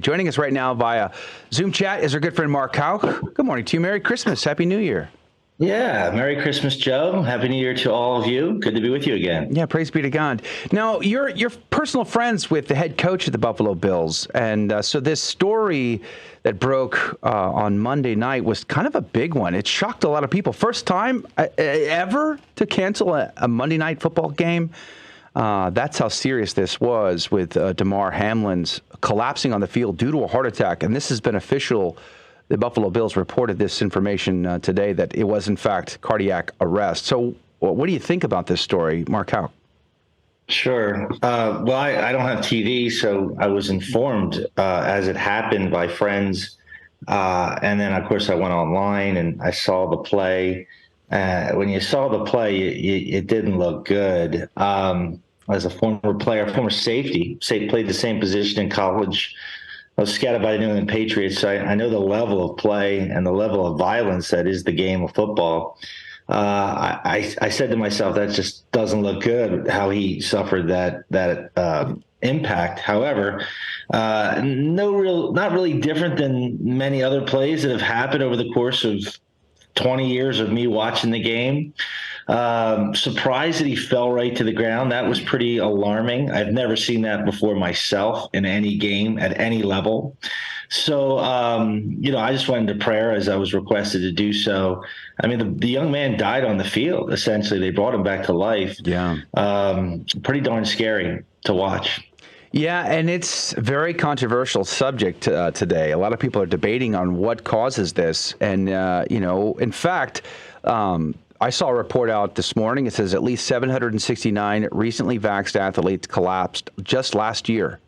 Joining us right now via Zoom chat is our good friend Mark Houck. Good morning to you. Merry Christmas. Happy New Year. Yeah, Merry Christmas, Joe. Happy New Year to all of you. Good to be with you again. Yeah, praise be to God. Now, you're personal friends with the head coach of the Buffalo Bills, and so this story that broke on Monday night was kind of a big one. It shocked a lot of people. First time ever to cancel a Monday night football game. That's how serious this was, with Damar Hamlin's collapsing on the field due to a heart attack, and this has been official. The Buffalo Bills reported this information today that it was, in fact, cardiac arrest. So what do you think about this story, Mark Houck? Sure. Well, I don't have TV, so I was informed as it happened by friends. And then, of course, I went online and I saw the play. When you saw the play, it didn't look good. As a former player, former safety, played the same position in college. I was scouted by the New England Patriots, so I know the level of play and the level of violence that is the game of football. I said to myself, that just doesn't look good, how he suffered that impact. However, not really different than many other plays that have happened over the course of 20 years of me watching the game. Surprised that he fell right to the ground. That was pretty alarming. I've never seen that before myself in any game at any level. So, I just went into prayer as I was requested to do so. I mean, the young man died on the field, essentially. They brought him back to life. Yeah. Pretty darn scary to watch. Yeah, and it's a very controversial subject today. A lot of people are debating on what causes this. And, in fact, I saw a report out this morning. It says at least 769 recently vaxxed athletes collapsed just last year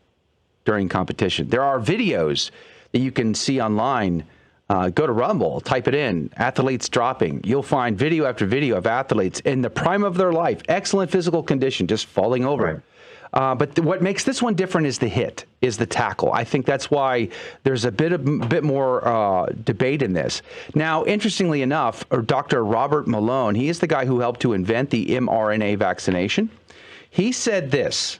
during competition. There are videos that you can see online. Go to Rumble, type it in, athletes dropping. You'll find video after video of athletes in the prime of their life, excellent physical condition, just falling over. Right. But what makes this one different is the hit, is the tackle. I think that's why there's a bit more debate in this. Now, interestingly enough, Dr. Robert Malone, he is the guy who helped to invent the mRNA vaccination. He said this.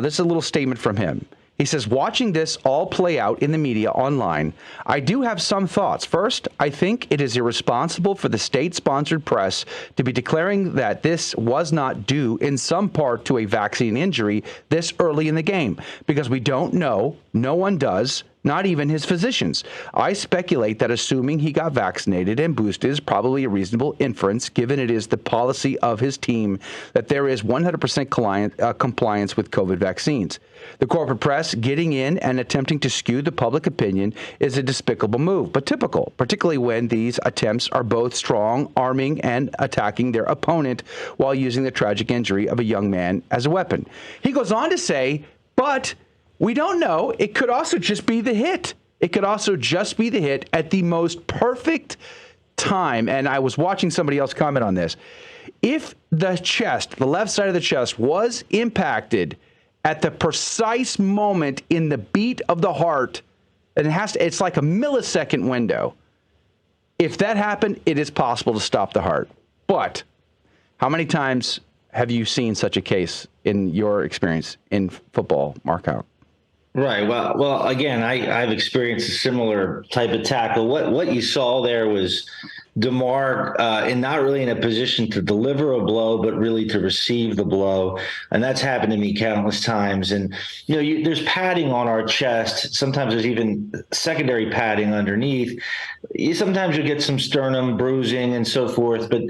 This is a little statement from him. He says, watching this all play out in the media online, I do have some thoughts. First, I think it is irresponsible for the state-sponsored press to be declaring that this was not due in some part to a vaccine injury this early in the game, because we don't know. No one does. Not even his physicians. I speculate that assuming he got vaccinated and boosted is probably a reasonable inference, given it is the policy of his team that there is 100% compliance with COVID vaccines. The corporate press getting in and attempting to skew the public opinion is a despicable move, but typical, particularly when these attempts are both strong, arming and attacking their opponent while using the tragic injury of a young man as a weapon. He goes on to say, but we don't know. It could also just be the hit. It could also just be the hit at the most perfect time. And I was watching somebody else comment on this. If the chest, the left side of the chest, was impacted at the precise moment in the beat of the heart, and it's like a millisecond window. If that happened, it is possible to stop the heart. But how many times have you seen such a case in your experience in football, Mark Houck? Right. Well, again, I've experienced a similar type of tackle. What you saw there was Damar not really in a position to deliver a blow, but really to receive the blow. And that's happened to me countless times. And, there's padding on our chest. Sometimes there's even secondary padding underneath. Sometimes you get some sternum bruising and so forth. But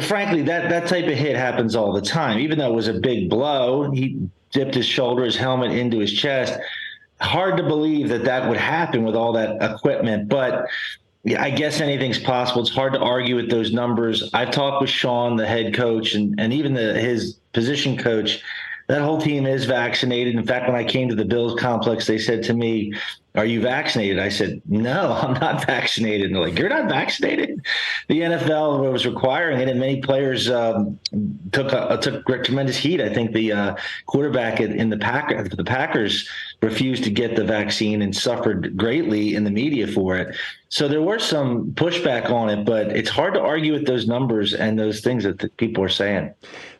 frankly, that type of hit happens all the time. Even though it was a big blow, he dipped his shoulder, his helmet into his chest. Hard to believe that would happen with all that equipment, but I guess anything's possible. It's hard to argue with those numbers. I've talked with Sean, the head coach, and even his position coach. That whole team is vaccinated. In fact, when I came to the Bills complex, they said to me, "Are you vaccinated?" I said, "No, I'm not vaccinated." And they're like, "You're not vaccinated?" The NFL was requiring it, and many players took tremendous heat. I think the quarterback in the Packers refused to get the vaccine and suffered greatly in the media for it. So there was some pushback on it, but it's hard to argue with those numbers and those things that people are saying.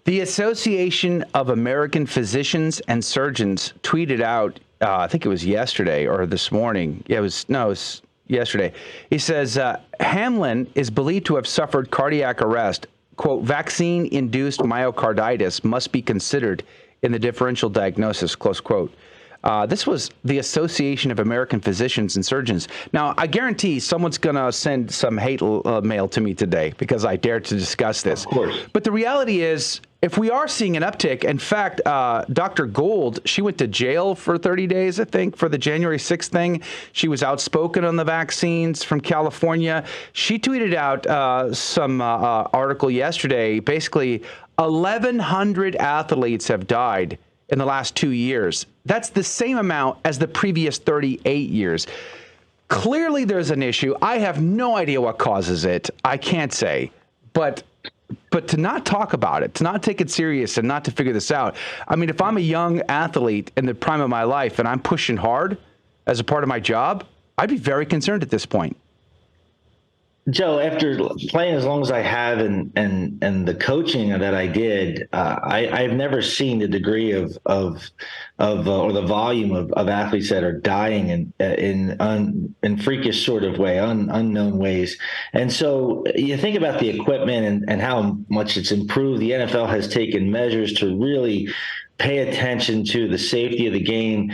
The Association of American Physicians and Surgeons tweeted out I think it was yesterday or this morning. Yeah, it was yesterday. He says, Hamlin is believed to have suffered cardiac arrest. Quote, vaccine-induced myocarditis must be considered in the differential diagnosis, close quote. This was the Association of American Physicians and Surgeons. Now, I guarantee someone's going to send some hate mail to me today because I dared to discuss this. Of course. But the reality is, if we are seeing an uptick, in fact, Dr. Gould, she went to jail for 30 days, I think, for the January 6th thing. She was outspoken on the vaccines from California. She tweeted out some article yesterday. Basically, 1,100 athletes have died in the last 2 years. That's the same amount as the previous 38 years. Clearly, there's an issue. I have no idea what causes it. I can't say. But to not talk about it, to not take it serious and not to figure this out. I mean, if I'm a young athlete in the prime of my life and I'm pushing hard as a part of my job, I'd be very concerned at this point. Joe, after playing as long as I have and the coaching that I did, I've never seen the degree of or the volume of athletes that are dying in freakish sort of way, unknown ways. And so you think about the equipment and how much it's improved. The NFL has taken measures to really pay attention to the safety of the game.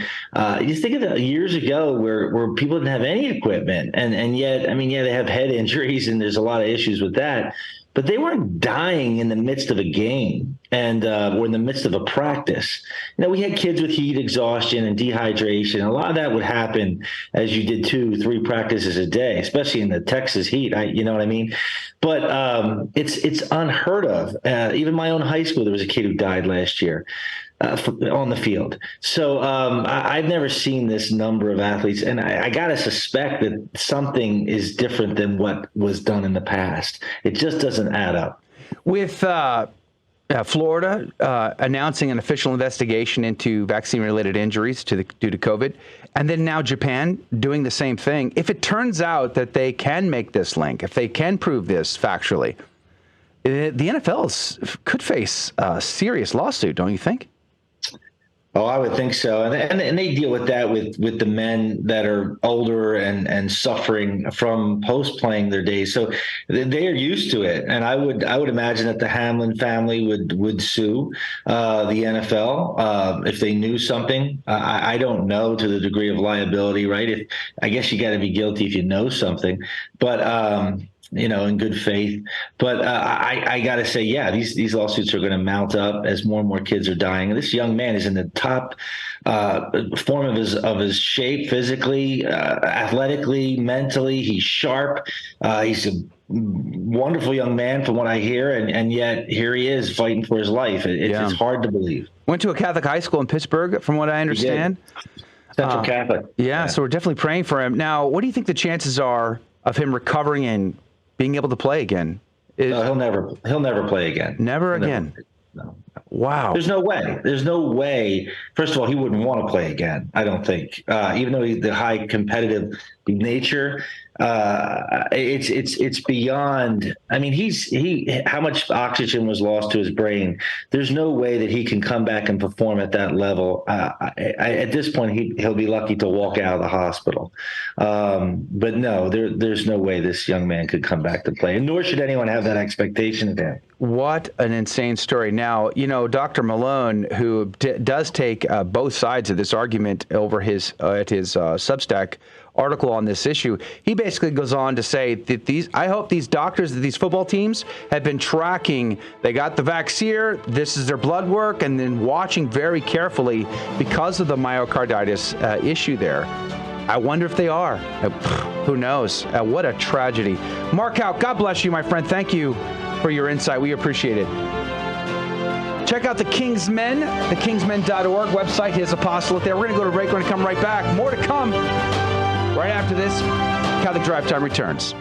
You think of the years ago where people didn't have any equipment, and yet, I mean, yeah, they have head injuries and there's a lot of issues with that, but they weren't dying in the midst of a game and or in the midst of a practice. You know, we had kids with heat exhaustion and dehydration. A lot of that would happen as you did 2-3 practices a day, especially in the Texas heat. You know what I mean? But it's unheard of. Even my own high school, there was a kid who died last year. On the field. So I've never seen this number of athletes, and I got to suspect that something is different than what was done in the past. It just doesn't add up. With Florida announcing an official investigation into vaccine-related injuries due to COVID, and then now Japan doing the same thing, if it turns out that they can make this link, if they can prove this factually, the NFL could face a serious lawsuit, don't you think? Oh, I would think so. And they deal with that with the men that are older and suffering from post-playing their days. So they are used to it. And I would imagine that the Hamlin family would sue the NFL if they knew something. I don't know to the degree of liability, right? I guess you got to be guilty if you know something. But you know, in good faith. But I got to say, yeah, these lawsuits are going to mount up as more and more kids are dying. And this young man is in the top form of his shape, physically, athletically, mentally. He's sharp. He's a wonderful young man from what I hear. And yet here he is fighting for his life. It's hard to believe. Went to a Catholic high school in Pittsburgh, from what I understand. Central Catholic. Yeah, so we're definitely praying for him. Now, what do you think the chances are of him recovering and being able to play again? No, he'll never play again. Never again. No. Wow. There's no way. First of all, he wouldn't want to play again, I don't think. Even though he's the high competitive nature, it's beyond. I mean, how much oxygen was lost to his brain. There's no way that he can come back and perform at that level. At this point, he'll be lucky to walk out of the hospital. But no, there's no way this young man could come back to play, and nor should anyone have that expectation of him. What an insane story. Now, you know, Dr. Malone, who does take both sides of this argument over at his Substack article on this issue, he basically goes on to say that I hope these doctors, these football teams have been tracking, they got the vaccine, this is their blood work, and then watching very carefully because of the myocarditis issue there. I wonder if they are. Who knows? What a tragedy. Mark Houck, God bless you, my friend. Thank you for your insight. We appreciate it. Check out the Kingsmen, thekingsmen.org website, his apostolate there. We're going to go to break. We're going to come right back. More to come right after this. Catholic Drive Time returns.